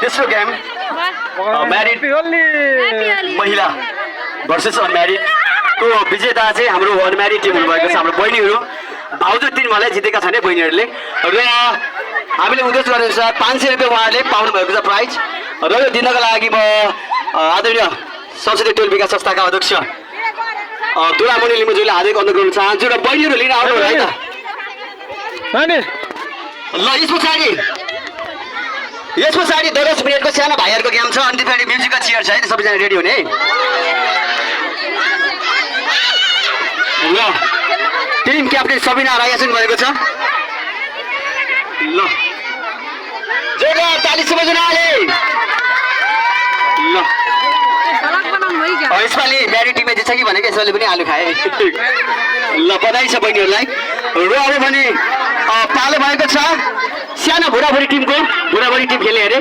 तेस्रो game married महिला versus unmarried को विजेता चाहिँ हाम्रो अनम्यारिड टिम हुनुभएको छ। हाम्रो बहिनीहरू भाउजू 3 मलाई जितेका छन् बहिनीहरूले र हामीले उद्देश्य गरेअनुसार 500 रुपियाँ उहाँहरूले पाउनु भएको छ प्राइज र यो दिनको लागि म आदरणीय संसदीय टोल विकास संस्थाका अध्यक्ष तुलामणि लिम्बुज्यूले हार्दिक अनुरोध गर्न चाहन्छु र बहिनीहरू लिन आउनु होला है त। ल यस पछाडि 10 मिनटको सानो भाइहरूको गेम छ अनि त्यसपछि म्युजिकल चेयर छ है सबैजना रेडी हुने है। ल टिम क्याप्टेन सबिना रायसन भएको छ। ल जोरदार ताली सबैजनाले। ल यसपालि म्यारिड टिमले जित्छ कि भनेको यसपालि पनि आलु खाए। ल बधाई छ बहिनीहरूलाई र अब भने पालो भएको छ सानो बुढाबुढी टिम खेल्ने अरे।